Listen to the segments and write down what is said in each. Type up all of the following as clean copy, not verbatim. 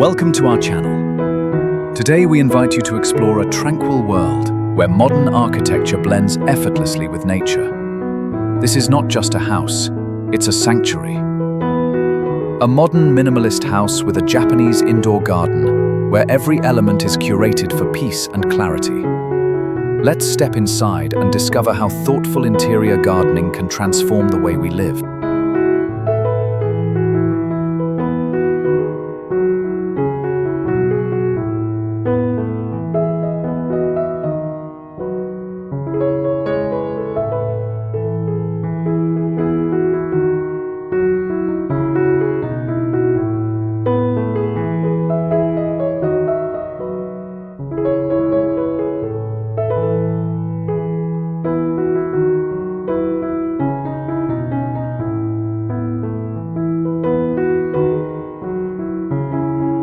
Welcome to our channel. Today we invite you to explore a tranquil world where modern architecture blends effortlessly with nature. This is not just a house, it's a sanctuary. A modern minimalist house with a Japanese indoor garden where every element is curated for peace and clarity. Let's step inside and discover how thoughtful interior gardening can transform the way we live.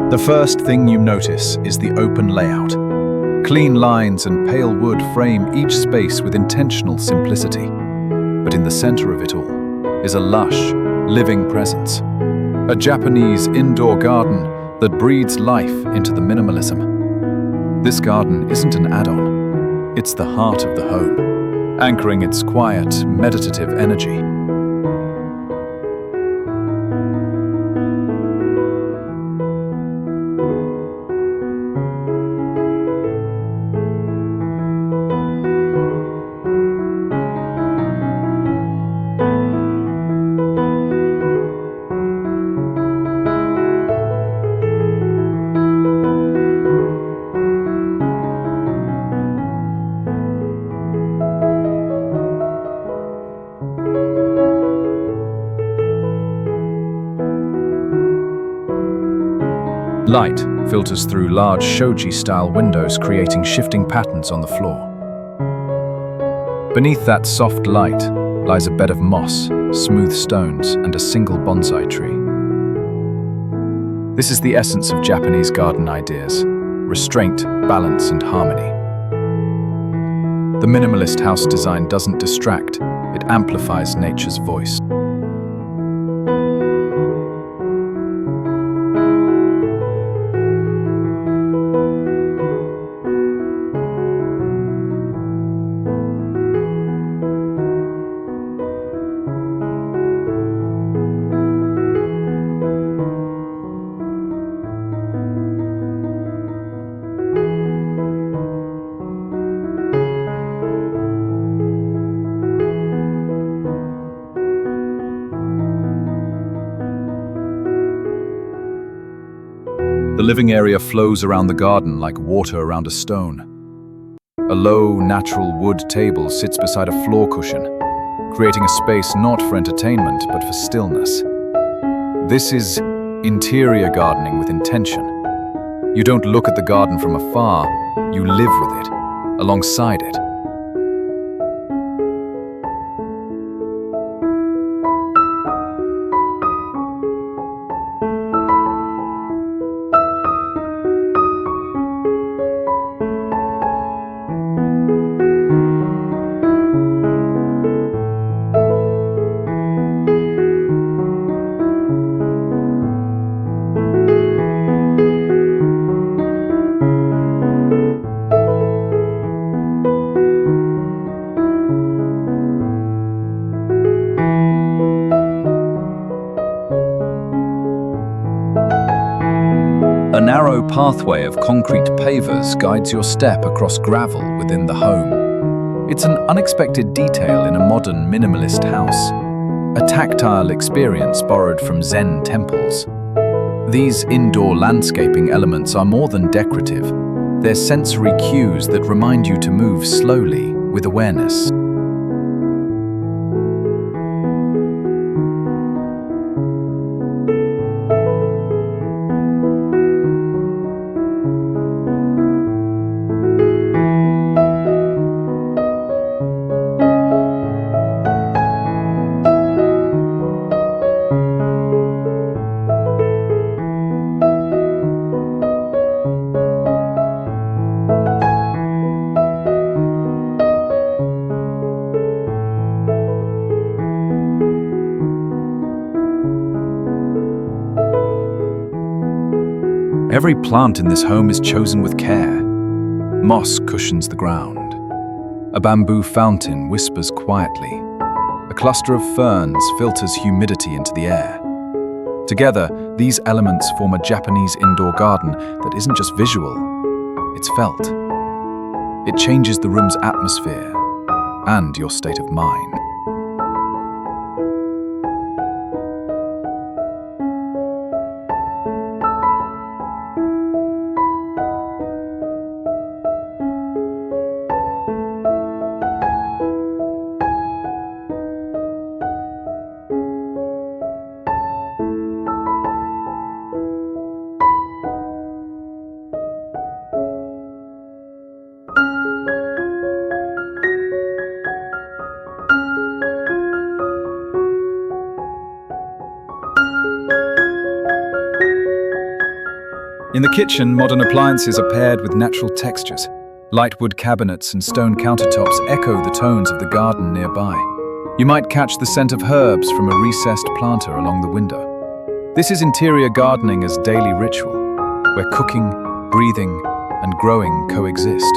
The first thing you notice is the open layout. Clean lines and pale wood frame each space with intentional simplicity. But in the center of it all is a lush, living presence. A Japanese indoor garden that breathes life into the minimalism. This garden isn't an add-on, it's the heart of the home, anchoring its quiet, meditative energy. Light filters through large shoji-style windows, creating shifting patterns on the floor. Beneath that soft light lies a bed of moss, smooth stones, and a single bonsai tree. This is the essence of Japanese garden ideas: restraint, balance, and harmony. The minimalist house design doesn't distract, it amplifies nature's voice. The living area flows around the garden like water around a stone. A low, natural wood table sits beside a floor cushion, creating a space not for entertainment but for stillness. This is interior gardening with intention. You don't look at the garden from afar, you live with it, alongside it. A narrow pathway of concrete pavers guides your step across gravel within the home. It's an unexpected detail in a modern minimalist house, a tactile experience borrowed from Zen temples. These indoor landscaping elements are more than decorative. They're sensory cues that remind you to move slowly with awareness. Every plant in this home is chosen with care. Moss cushions the ground. A bamboo fountain whispers quietly. A cluster of ferns filters humidity into the air. Together, these elements form a Japanese indoor garden that isn't just visual, it's felt. It changes the room's atmosphere and your state of mind. In the kitchen, modern appliances are paired with natural textures. Light wood cabinets and stone countertops echo the tones of the garden nearby. You might catch the scent of herbs from a recessed planter along the window. This is interior gardening as daily ritual, where cooking, breathing, and growing coexist.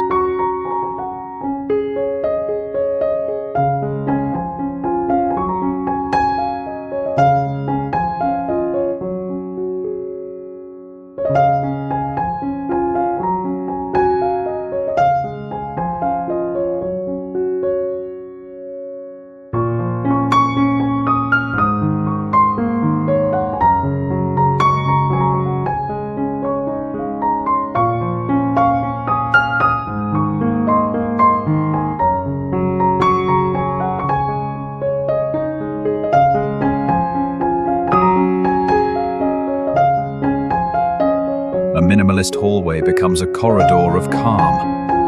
A minimalist hallway becomes a corridor of calm.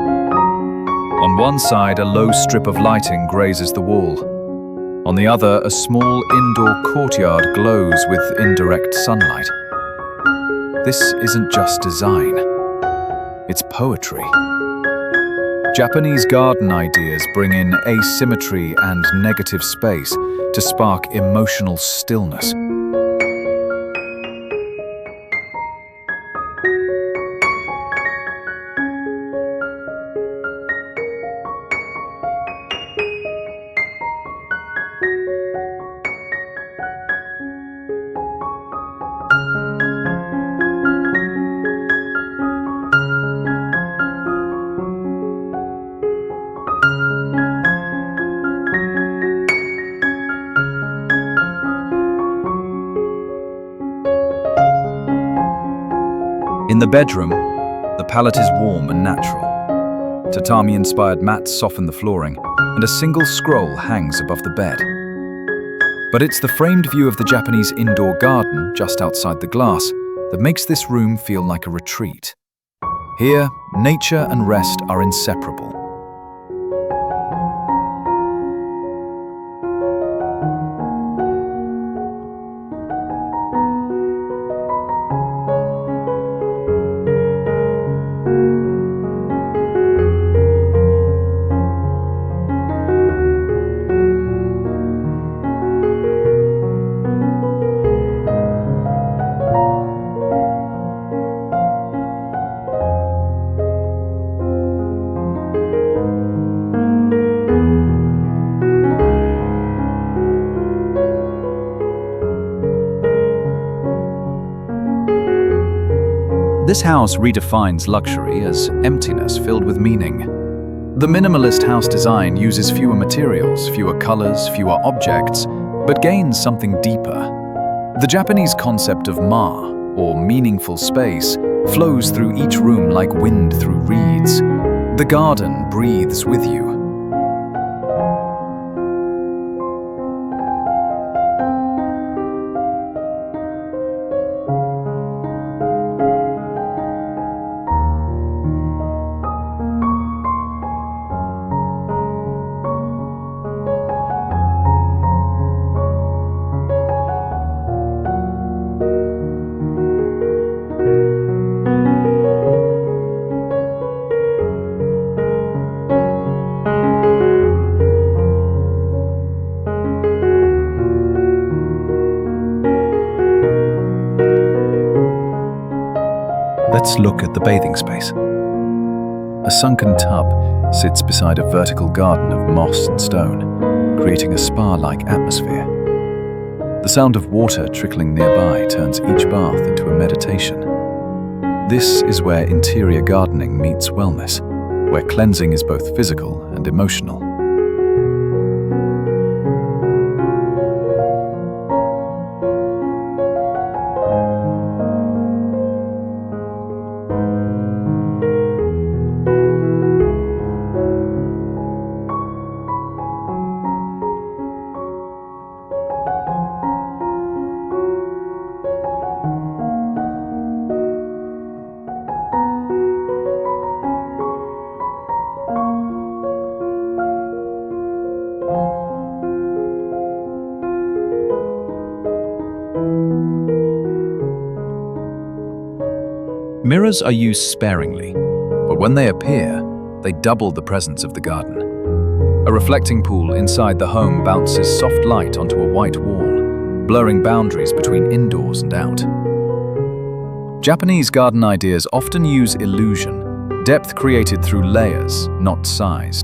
On one side, a low strip of lighting grazes the wall. On the other, a small indoor courtyard glows with indirect sunlight. This isn't just design, it's poetry. Japanese garden ideas bring in asymmetry and negative space to spark emotional stillness. In the bedroom, the palette is warm and natural. Tatami-inspired mats soften the flooring, and a single scroll hangs above the bed. But it's the framed view of the Japanese indoor garden just outside the glass that makes this room feel like a retreat. Here, nature and rest are inseparable. This house redefines luxury as emptiness filled with meaning. The minimalist house design uses fewer materials, fewer colors, fewer objects, but gains something deeper. The Japanese concept of ma, or meaningful space, flows through each room like wind through reeds. The garden breathes with you. Let's look at the bathing space. A sunken tub sits beside a vertical garden of moss and stone, creating a spa-like atmosphere. The sound of water trickling nearby turns each bath into a meditation. This is where interior gardening meets wellness, where cleansing is both physical and emotional. Mirrors are used sparingly, but when they appear, they double the presence of the garden. A reflecting pool inside the home bounces soft light onto a white wall, blurring boundaries between indoors and out. Japanese garden ideas often use illusion, depth created through layers, not size.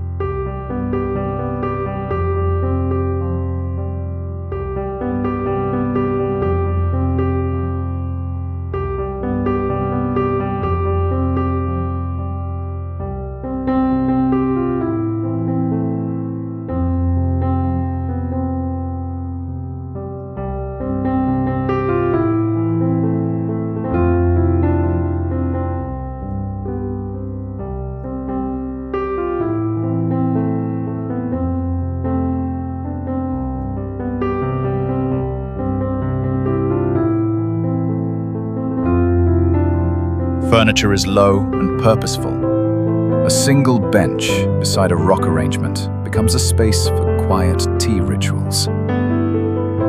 Furniture is low and purposeful. A single bench beside a rock arrangement becomes a space for quiet tea rituals.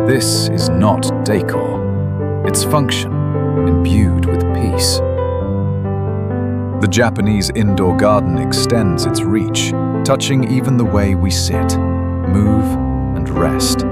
This is not décor, it's function, imbued with peace. The Japanese indoor garden extends its reach, touching even the way we sit, move, and rest.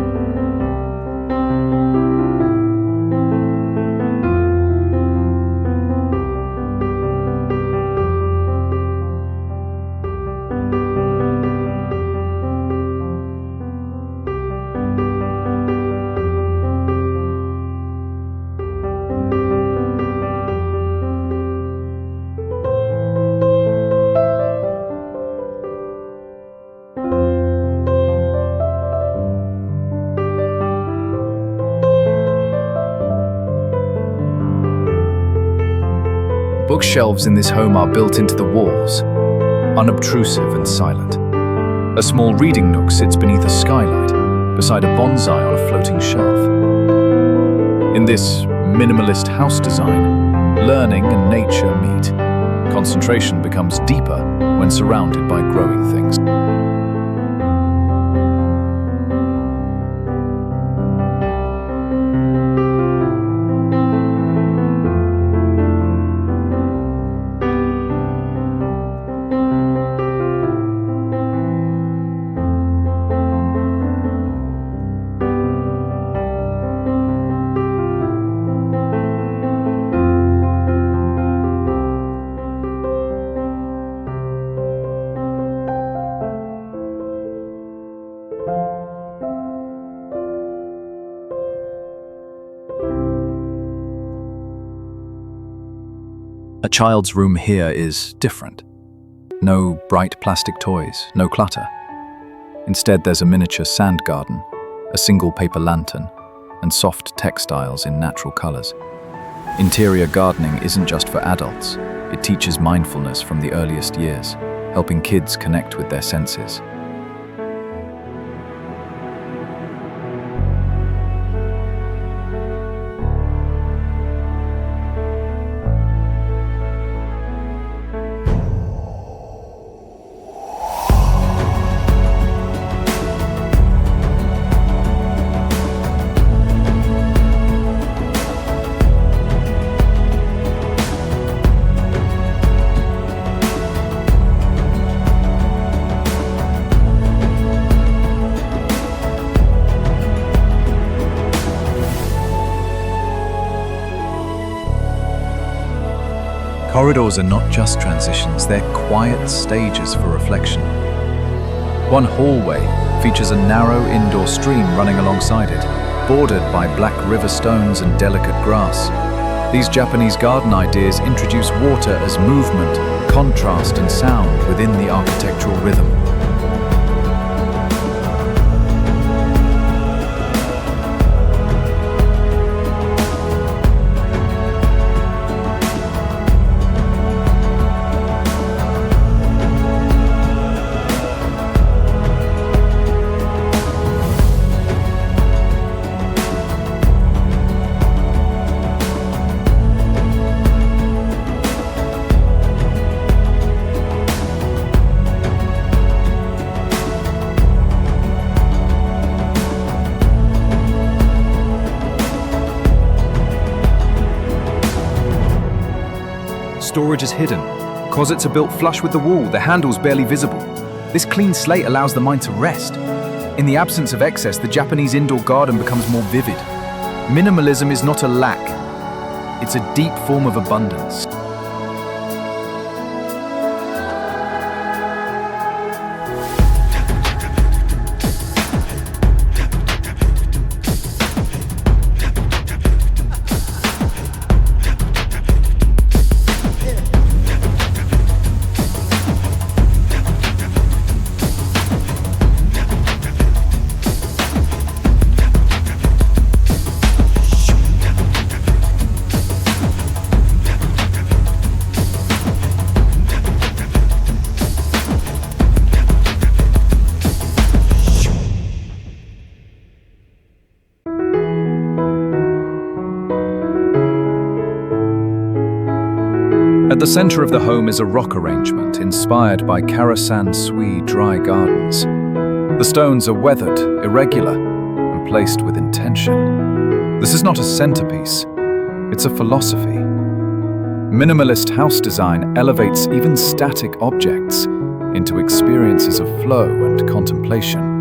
Bookshelves in this home are built into the walls, unobtrusive and silent. A small reading nook sits beneath a skylight, beside a bonsai on a floating shelf. In this minimalist house design, learning and nature meet. Concentration becomes deeper when surrounded by growing things. A child's room here is different. No bright plastic toys, no clutter. Instead, there's a miniature sand garden, a single paper lantern, and soft textiles in natural colors. Interior gardening isn't just for adults. It teaches mindfulness from the earliest years, helping kids connect with their senses. Corridors are not just transitions, they're quiet stages for reflection. One hallway features a narrow indoor stream running alongside it, bordered by black river stones and delicate grass. These Japanese garden ideas introduce water as movement, contrast, and sound within the architectural rhythm. Storage is hidden. Closets are built flush with the wall, the handles barely visible. This clean slate allows the mind to rest. In the absence of excess, the Japanese indoor garden becomes more vivid. Minimalism is not a lack. It's a deep form of abundance. At the center of the home is a rock arrangement inspired by Karasan Sui dry gardens. The stones are weathered, irregular, and placed with intention. This is not a centerpiece, it's a philosophy. Minimalist house design elevates even static objects into experiences of flow and contemplation.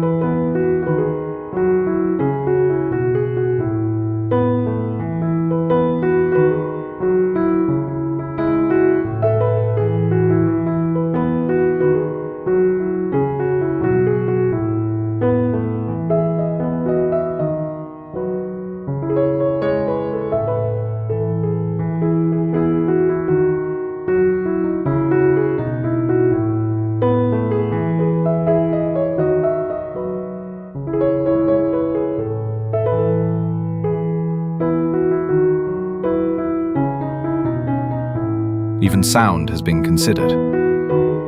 Even sound has been considered.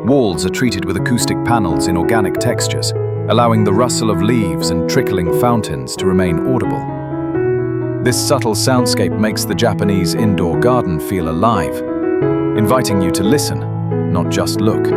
Walls are treated with acoustic panels in organic textures, allowing the rustle of leaves and trickling fountains to remain audible. This subtle soundscape makes the Japanese indoor garden feel alive, inviting you to listen, not just look.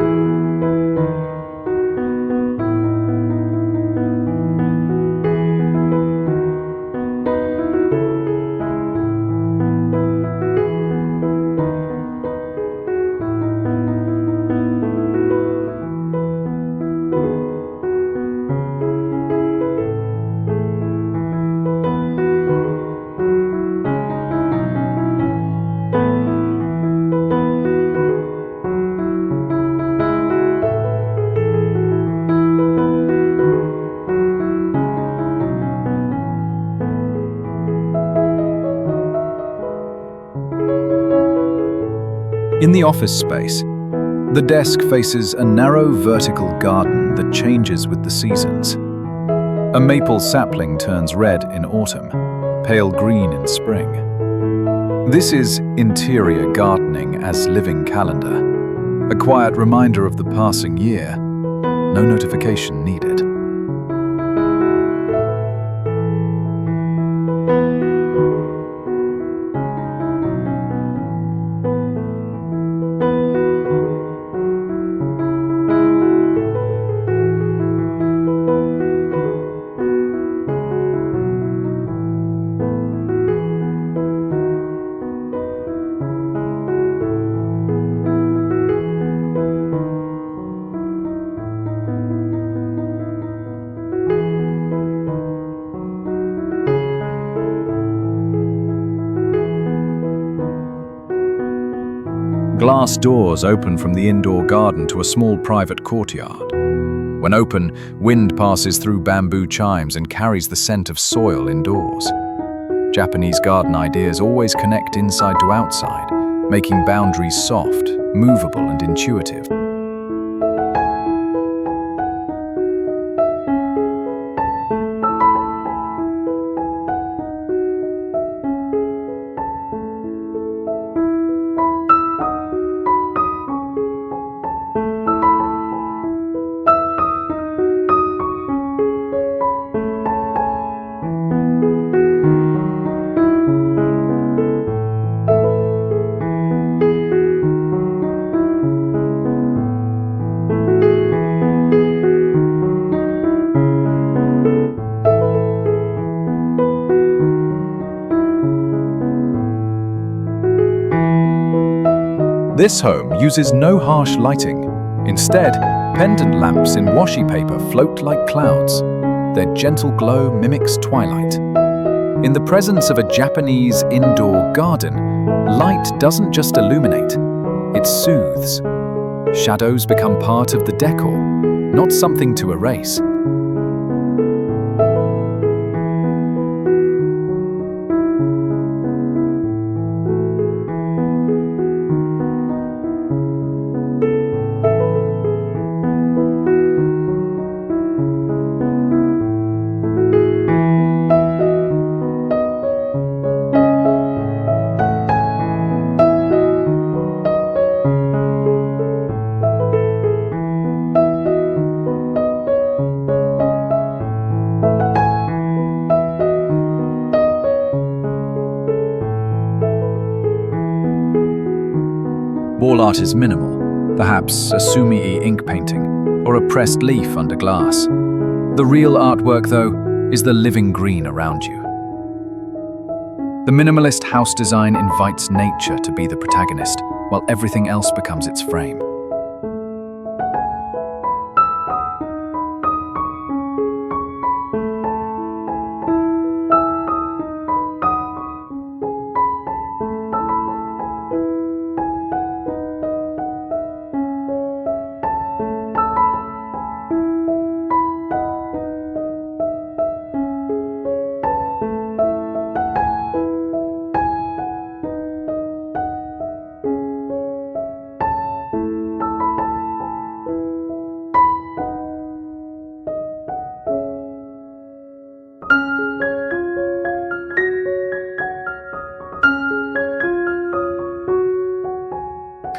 In the office space, the desk faces a narrow vertical garden that changes with the seasons. A maple sapling turns red in autumn, pale green in spring. This is interior gardening as living calendar, a quiet reminder of the passing year, no notification needed. Glass doors open from the indoor garden to a small private courtyard. When open, wind passes through bamboo chimes and carries the scent of soil indoors. Japanese garden ideas always connect inside to outside, making boundaries soft, movable, and intuitive. This home uses no harsh lighting. Instead, pendant lamps in washi paper float like clouds. Their gentle glow mimics twilight. In the presence of a Japanese indoor garden, light doesn't just illuminate, it soothes. Shadows become part of the decor, not something to erase. Wall art is minimal, perhaps a sumi-e ink painting or a pressed leaf under glass. The real artwork, though, is the living green around you. The minimalist house design invites nature to be the protagonist, while everything else becomes its frame.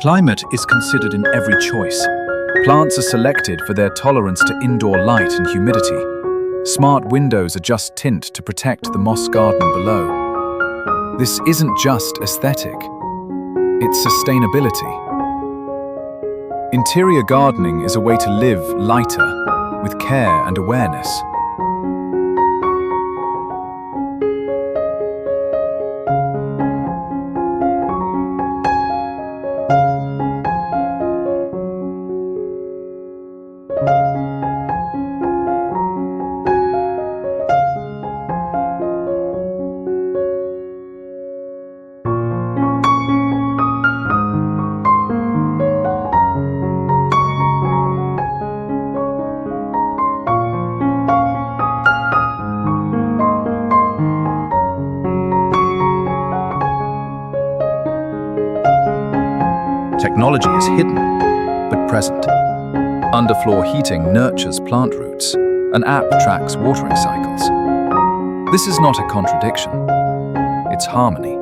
Climate is considered in every choice. Plants are selected for their tolerance to indoor light and humidity. Smart windows adjust tint to protect the moss garden below. This isn't just aesthetic, it's sustainability. Interior gardening is a way to live lighter, with care and awareness. Technology is hidden, but present. Underfloor heating nurtures plant roots. An app tracks watering cycles. This is not a contradiction. It's harmony.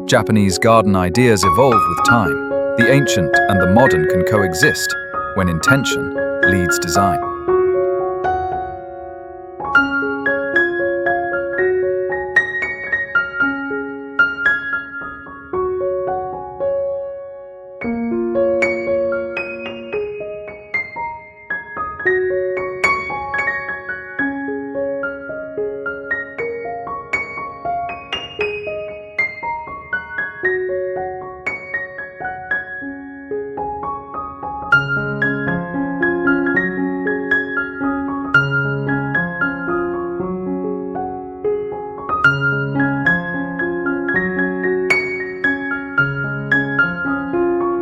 Japanese garden ideas evolve with time. The ancient and the modern can coexist when intention leads design.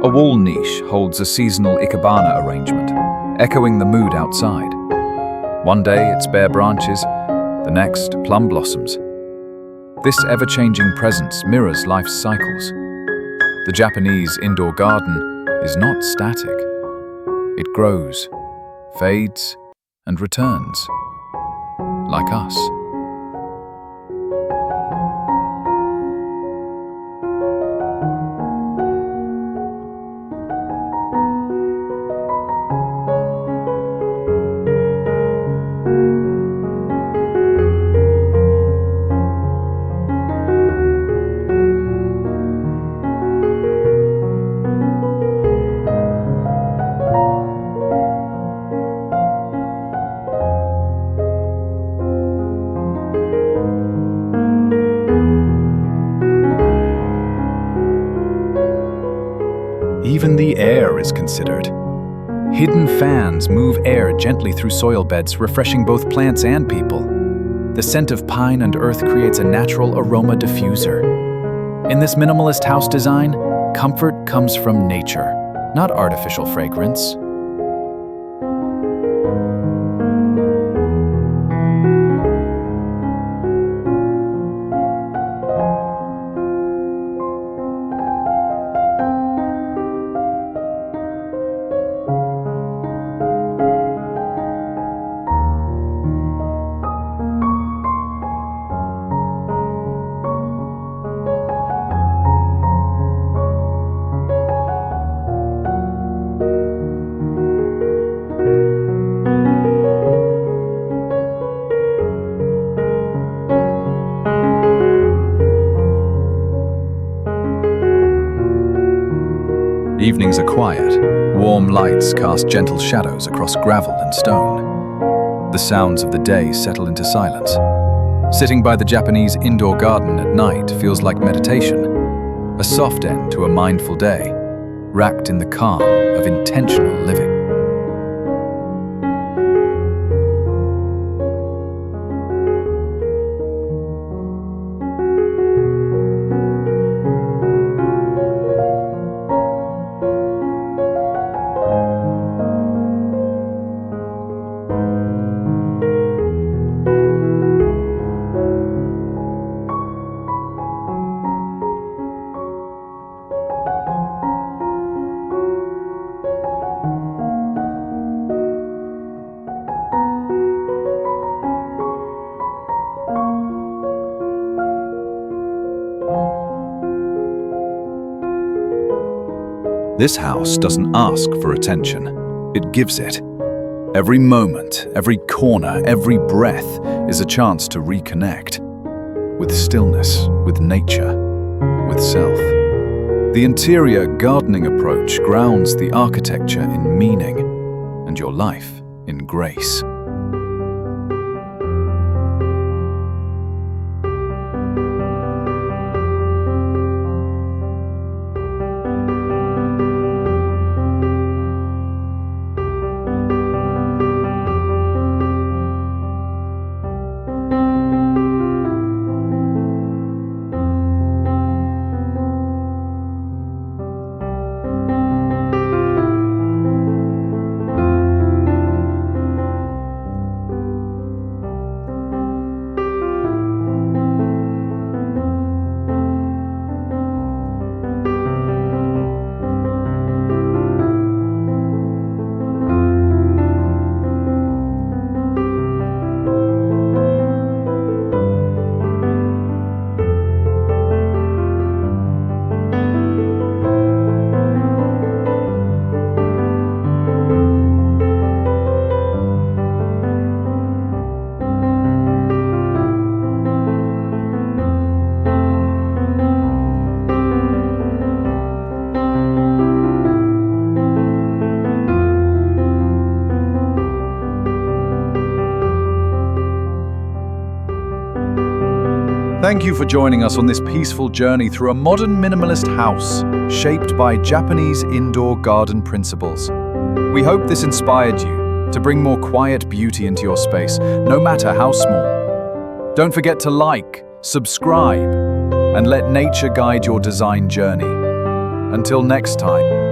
A wall niche holds a seasonal ikebana arrangement, echoing the mood outside. One day it's bare branches, the next plum blossoms. This ever-changing presence mirrors life's cycles. The Japanese indoor garden is not static. It grows, fades, and returns, like us. Even the air is considered. Hidden fans move air gently through soil beds, refreshing both plants and people. The scent of pine and earth creates a natural aroma diffuser. In this minimalist house design, comfort comes from nature, not artificial fragrance. Evenings are quiet. Warm lights cast gentle shadows across gravel and stone. The sounds of the day settle into silence. Sitting by the Japanese indoor garden at night feels like meditation, a soft end to a mindful day, wrapped in the calm of intentional living. This house doesn't ask for attention, it gives it. Every moment, every corner, every breath is a chance to reconnect. With stillness, with nature, with self. The interior gardening approach grounds the architecture in meaning and your life in grace. Thank you for joining us on this peaceful journey through a modern minimalist house shaped by Japanese indoor garden principles. We hope this inspired you to bring more quiet beauty into your space, no matter how small. Don't forget to like, subscribe, and let nature guide your design journey. Until next time.